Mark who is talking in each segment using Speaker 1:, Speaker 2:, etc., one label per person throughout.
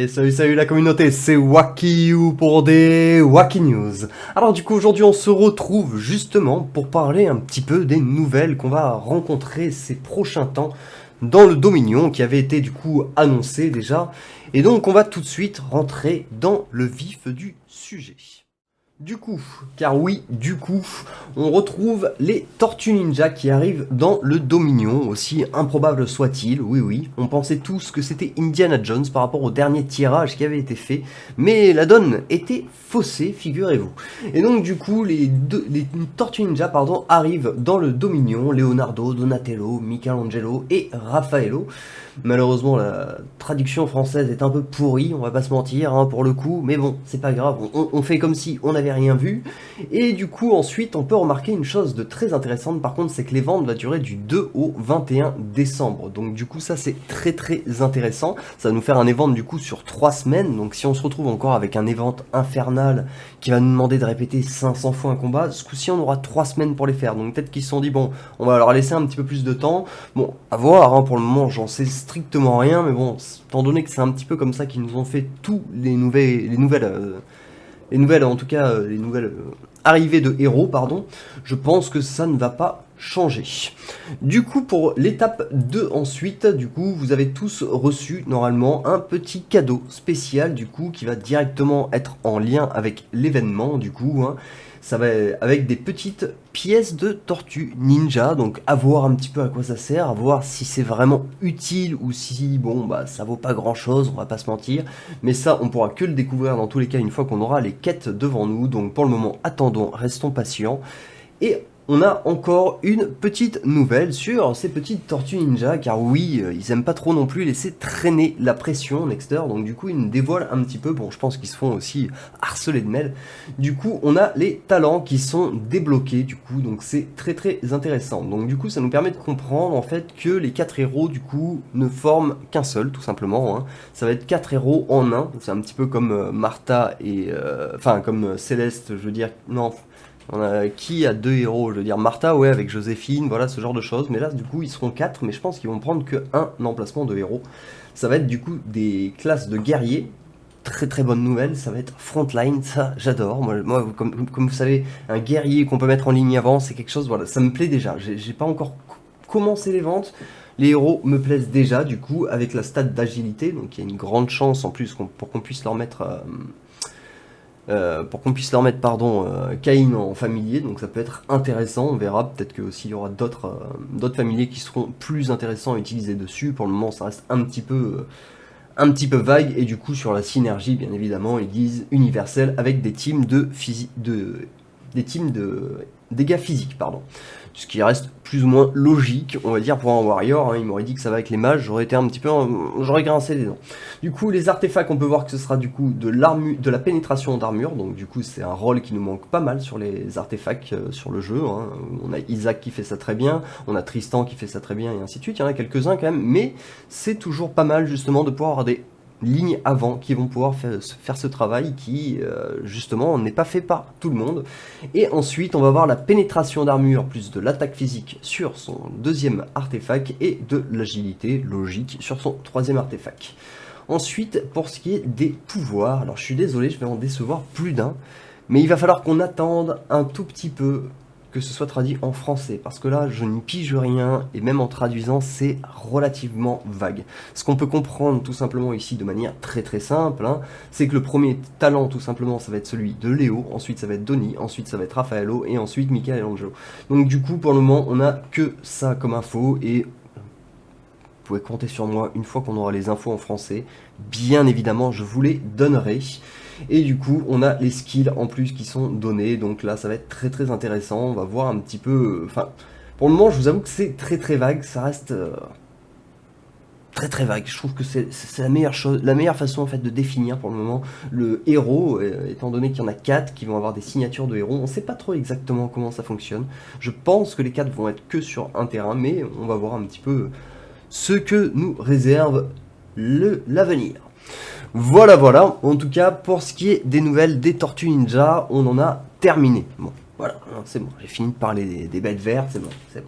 Speaker 1: Et salut la communauté, c'est Wakiu pour des Waki News. Alors du coup aujourd'hui on se retrouve justement pour parler un petit peu des nouvelles qu'on va rencontrer ces prochains temps dans le Dominion qui avait été du coup annoncé déjà. Et donc on va tout de suite rentrer dans le vif du sujet. Du coup, car oui, du coup, on retrouve les Tortues Ninja qui arrivent dans le Dominion, aussi improbable soit-il, oui, on pensait tous que c'était Indiana Jones par rapport au dernier tirage qui avait été fait, mais la donne était faussée, figurez-vous. Et donc du coup, les Tortues Ninja, arrivent dans le Dominion, Leonardo, Donatello, Michelangelo et Raffaello. Malheureusement, la traduction française est un peu pourrie, on va pas se mentir, hein, pour le coup, mais bon, c'est pas grave, on fait comme si on n'avait rien vu. Et du coup, ensuite, on peut remarquer une chose de très intéressante, par contre, c'est que les ventes vont durer du 2 au 21 décembre. Donc du coup, ça c'est très intéressant. Ça va nous faire un event du coup sur 3 semaines, donc si on se retrouve encore avec un event infernal qui va nous demander de répéter 500 fois un combat, ce coup-ci on aura 3 semaines pour les faire. Donc peut-être qu'ils se sont dit, bon, on va leur laisser un petit peu plus de temps. Bon, à voir, hein, pour le moment j'en sais strictement rien, mais bon, étant donné que c'est un petit peu comme ça qu'ils nous ont fait tous les nouvelles arrivées de héros, je pense que ça ne va pas changer. Du coup, pour l'étape 2 ensuite, du coup, vous avez tous reçu normalement un petit cadeau spécial, du coup, qui va directement être en lien avec l'événement, du coup, hein. Ça va avec des petites pièces de tortue ninja, donc à voir un petit peu à quoi ça sert, à voir si c'est vraiment utile ou si, bon, bah ça vaut pas grand chose, on va pas se mentir, mais ça on pourra que le découvrir dans tous les cas une fois qu'on aura les quêtes devant nous, donc pour le moment attendons, restons patients, et on a encore une petite nouvelle sur ces petites tortues ninja, car oui, ils aiment pas trop non plus laisser traîner la pression, Nexter, donc du coup ils nous dévoilent un petit peu, bon je pense qu'ils se font aussi harceler de mails. Du coup on a les talents qui sont débloqués, du coup, donc c'est très intéressant. Donc du coup ça nous permet de comprendre en fait que les 4 héros du coup ne forment qu'un seul, tout simplement, hein. Ça va être 4 héros en un, c'est un petit peu comme Martha et... Enfin comme Céleste, je veux dire, non... On a qui a 2 héros, je veux dire Martha, ouais, avec Joséphine, voilà, ce genre de choses. Mais là, du coup, ils seront 4, mais je pense qu'ils vont prendre que un emplacement de héros. Ça va être du coup des classes de guerriers. Très bonne nouvelle, ça va être Frontline, ça j'adore. Moi comme vous savez, un guerrier qu'on peut mettre en ligne avant, c'est quelque chose, voilà, ça me plaît déjà. J'ai pas encore commencé les ventes. Les héros me plaisent déjà, du coup, avec la stat d'agilité, donc il y a une grande chance en plus pour qu'on puisse leur mettre... Caïn en familier, donc ça peut être intéressant, on verra, peut-être que aussi il y aura d'autres familiers qui seront plus intéressants à utiliser dessus. Pour le moment ça reste un petit peu vague, et du coup sur la synergie bien évidemment ils disent universel avec des teams de dégâts physiques, ce qui reste plus ou moins logique, on va dire, pour un warrior, hein. Il m'aurait dit que ça va avec les mages, j'aurais grincé les dents. Du coup, les artefacts, on peut voir que ce sera du coup de la pénétration d'armure, donc du coup c'est un rôle qui nous manque pas mal sur les artefacts sur le jeu, hein. On a Isaac qui fait ça très bien, on a Tristan qui fait ça très bien, et ainsi de suite, il y en a quelques-uns quand même, mais c'est toujours pas mal justement de pouvoir avoir des lignes avant qui vont pouvoir faire ce travail qui justement n'est pas fait par tout le monde. Et ensuite on va voir la pénétration d'armure plus de l'attaque physique sur son deuxième artefact et de l'agilité logique sur son troisième artefact. Ensuite, pour ce qui est des pouvoirs, alors je suis désolé, je vais en décevoir plus d'un, mais il va falloir qu'on attende un tout petit peu que ce soit traduit en français, parce que là je n'y pige rien, et même en traduisant c'est relativement vague. Ce qu'on peut comprendre tout simplement ici de manière très simple, hein, c'est que le premier talent tout simplement ça va être celui de Léo, ensuite ça va être Donnie, ensuite ça va être Raffaello, et ensuite Michelangelo. Donc du coup pour le moment on a que ça comme info, et vous pouvez compter sur moi une fois qu'on aura les infos en français, bien évidemment je vous les donnerai. Et du coup on a les skills en plus qui sont donnés, donc là ça va être très intéressant, on va voir un petit peu, enfin pour le moment je vous avoue que c'est très vague, ça reste très vague. Je trouve que c'est la meilleure chose, la meilleure façon en fait de définir pour le moment le héros, étant donné qu'il y en a 4 qui vont avoir des signatures de héros. On sait pas trop exactement comment ça fonctionne, je pense que les 4 vont être que sur un terrain, mais on va voir un petit peu ce que nous réserve l'avenir. Voilà, en tout cas, pour ce qui est des nouvelles des Tortues Ninja, on en a terminé. Bon, Voilà, c'est bon, j'ai fini de parler des bêtes vertes, c'est bon, c'est bon.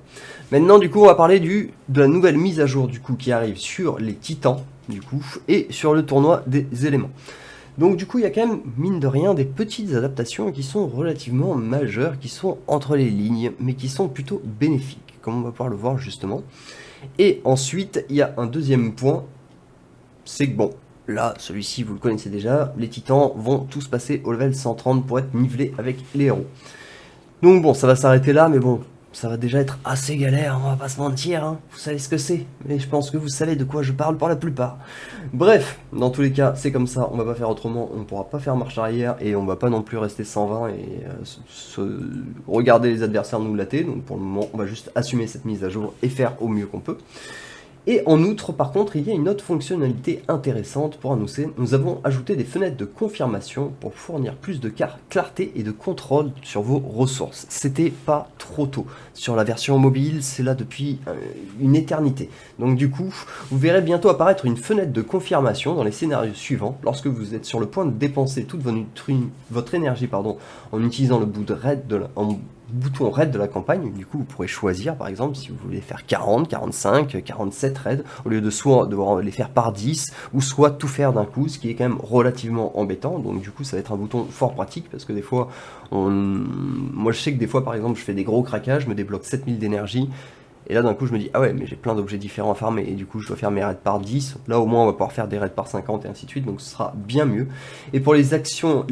Speaker 1: Maintenant, du coup, on va parler de la nouvelle mise à jour, du coup, qui arrive sur les titans, du coup, et sur le tournoi des éléments. Donc, du coup, il y a quand même, mine de rien, des petites adaptations qui sont relativement majeures, qui sont entre les lignes, mais qui sont plutôt bénéfiques, comme on va pouvoir le voir justement. Et ensuite, il y a un deuxième point, c'est que bon, là, celui-ci, vous le connaissez déjà, les titans vont tous passer au level 130 pour être nivelés avec les héros. Donc bon, ça va s'arrêter là, mais bon, ça va déjà être assez galère, on va pas se mentir, hein. Vous savez ce que c'est, mais je pense que vous savez de quoi je parle pour la plupart. Bref, dans tous les cas, c'est comme ça, on va pas faire autrement, on pourra pas faire marche arrière, et on va pas non plus rester 120 et regarder les adversaires nous latter, donc pour le moment, on va juste assumer cette mise à jour et faire au mieux qu'on peut. Et en outre, par contre, il y a une autre fonctionnalité intéressante pour annoncer. Nous avons ajouté des fenêtres de confirmation pour fournir plus de clarté et de contrôle sur vos ressources. C'était pas trop tôt. Sur la version mobile, c'est là depuis une éternité. Donc du coup, vous verrez bientôt apparaître une fenêtre de confirmation dans les scénarios suivants, lorsque vous êtes sur le point de dépenser toute votre énergie en utilisant le bouton raid de la campagne. Du coup, vous pourrez choisir, par exemple, si vous voulez faire 40, 45, 47 raids, au lieu de soit devoir les faire par 10, ou soit tout faire d'un coup, ce qui est quand même relativement embêtant. Donc du coup, ça va être un bouton fort pratique, parce que des fois, moi je sais que des fois, par exemple, je fais des gros craquages, je me débloque 7000 d'énergie, et là d'un coup je me dis, ah ouais, mais j'ai plein d'objets différents à farmer, et du coup je dois faire mes raids par 10, là au moins on va pouvoir faire des raids par 50, et ainsi de suite, donc ce sera bien mieux. Et pour les actions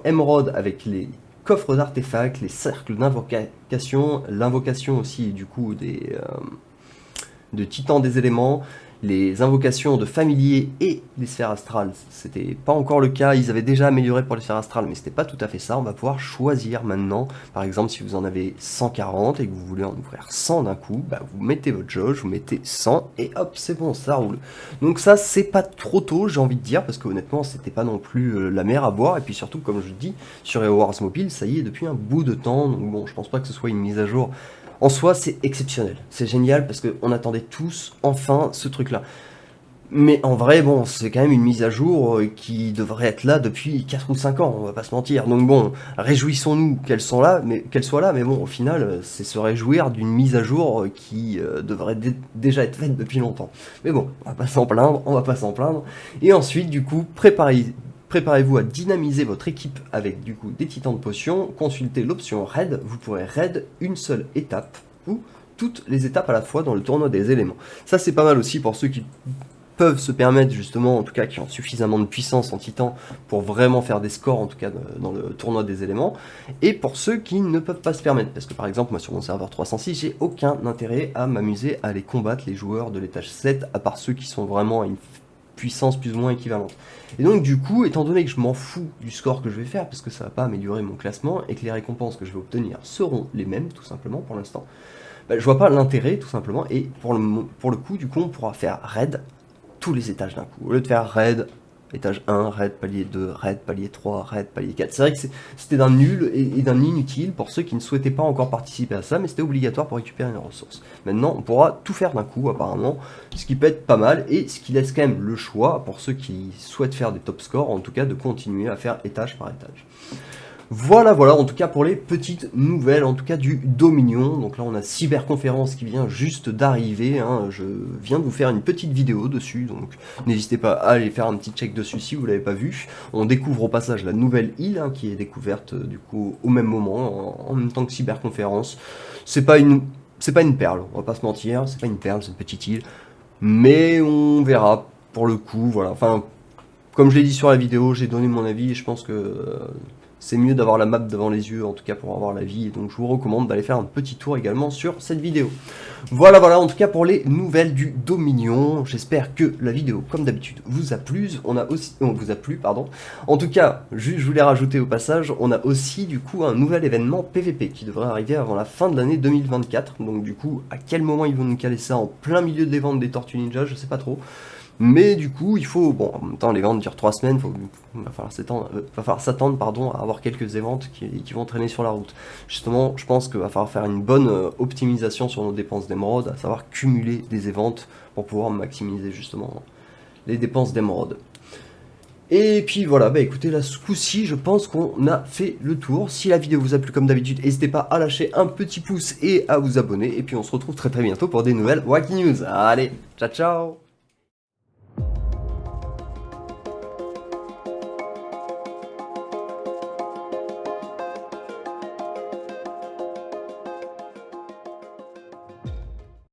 Speaker 1: émeraude avec les coffres d'artefacts, les cercles d'invocation, l'invocation aussi du coup de titans des éléments, les invocations de familiers et les sphères astrales, c'était pas encore le cas, ils avaient déjà amélioré pour les sphères astrales, mais c'était pas tout à fait ça. On va pouvoir choisir maintenant, par exemple si vous en avez 140 et que vous voulez en ouvrir 100 d'un coup, bah vous mettez votre jauge, vous mettez 100 et hop, c'est bon, ça roule. Donc ça, c'est pas trop tôt, j'ai envie de dire, parce que honnêtement, c'était pas non plus la mer à boire, et puis surtout, comme je dis, sur Hero Wars Mobile, ça y est, depuis un bout de temps, donc bon, je pense pas que ce soit une mise à jour. En soi, c'est exceptionnel, c'est génial parce qu'on attendait tous enfin ce truc-là. Mais en vrai, bon, c'est quand même une mise à jour qui devrait être là depuis 4 ou 5 ans, on va pas se mentir. Donc bon, réjouissons-nous qu'elle soit là, mais bon, au final, c'est se réjouir d'une mise à jour qui devrait déjà être faite depuis longtemps. Mais bon, on va pas s'en plaindre, on va pas s'en plaindre. Et ensuite, du coup, préparez-vous à dynamiser votre équipe avec du coup des titans de potions, consultez l'option raid, vous pourrez raid une seule étape ou toutes les étapes à la fois dans le tournoi des éléments. Ça c'est pas mal aussi pour ceux qui peuvent se permettre justement, en tout cas qui ont suffisamment de puissance en titan pour vraiment faire des scores en tout cas dans le tournoi des éléments, et pour ceux qui ne peuvent pas se permettre, parce que par exemple moi sur mon serveur 306 j'ai aucun intérêt à m'amuser à aller combattre les joueurs de l'étage 7 à part ceux qui sont vraiment à une puissance plus ou moins équivalente. Et donc du coup, étant donné que je m'en fous du score que je vais faire, parce que ça va pas améliorer mon classement, et que les récompenses que je vais obtenir seront les mêmes, tout simplement, pour l'instant, bah, je vois pas l'intérêt, tout simplement, et pour le coup, du coup, on pourra faire raid tous les étages d'un coup. Au lieu de faire raid, étage 1, raid palier 2, raid palier 3, raid palier 4. C'est vrai que c'était d'un nul et d'un inutile pour ceux qui ne souhaitaient pas encore participer à ça, mais c'était obligatoire pour récupérer une ressource. Maintenant, on pourra tout faire d'un coup, apparemment, ce qui peut être pas mal, et ce qui laisse quand même le choix, pour ceux qui souhaitent faire des top scores, en tout cas, de continuer à faire étage par étage. Voilà, en tout cas pour les petites nouvelles, en tout cas du Dominion. Donc là on a Cyberconférence qui vient juste d'arriver, hein. Je viens de vous faire une petite vidéo dessus, donc n'hésitez pas à aller faire un petit check dessus si vous ne l'avez pas vu. On découvre au passage la nouvelle île, hein, qui est découverte du coup au même moment, en même temps que Cyberconférence. C'est pas une perle, on va pas se mentir, c'est pas une perle, c'est une petite île, mais on verra pour le coup, voilà. Enfin, comme je l'ai dit sur la vidéo, j'ai donné mon avis et je pense que c'est mieux d'avoir la map devant les yeux, en tout cas pour avoir l'avis, et donc je vous recommande d'aller faire un petit tour également sur cette vidéo. Voilà, en tout cas pour les nouvelles du Dominion. J'espère que la vidéo, comme d'habitude, vous a plu. En tout cas, juste je voulais rajouter au passage, on a aussi du coup un nouvel événement PVP qui devrait arriver avant la fin de l'année 2024. Donc du coup, à quel moment ils vont nous caler ça en plein milieu des ventes des Tortues Ninja, je sais pas trop. Mais du coup, il faut, bon, en même temps, les ventes durent 3 semaines, il va falloir s'attendre à avoir quelques événements qui vont traîner sur la route. Justement, je pense qu'il va falloir faire une bonne optimisation sur nos dépenses d'émeraude, à savoir cumuler des événements pour pouvoir maximiser justement les dépenses d'émeraude. Et puis voilà, bah écoutez, là ce coup-ci, je pense qu'on a fait le tour. Si la vidéo vous a plu comme d'habitude, n'hésitez pas à lâcher un petit pouce et à vous abonner. Et puis on se retrouve très très bientôt pour des nouvelles Wacky News. Allez, ciao ciao.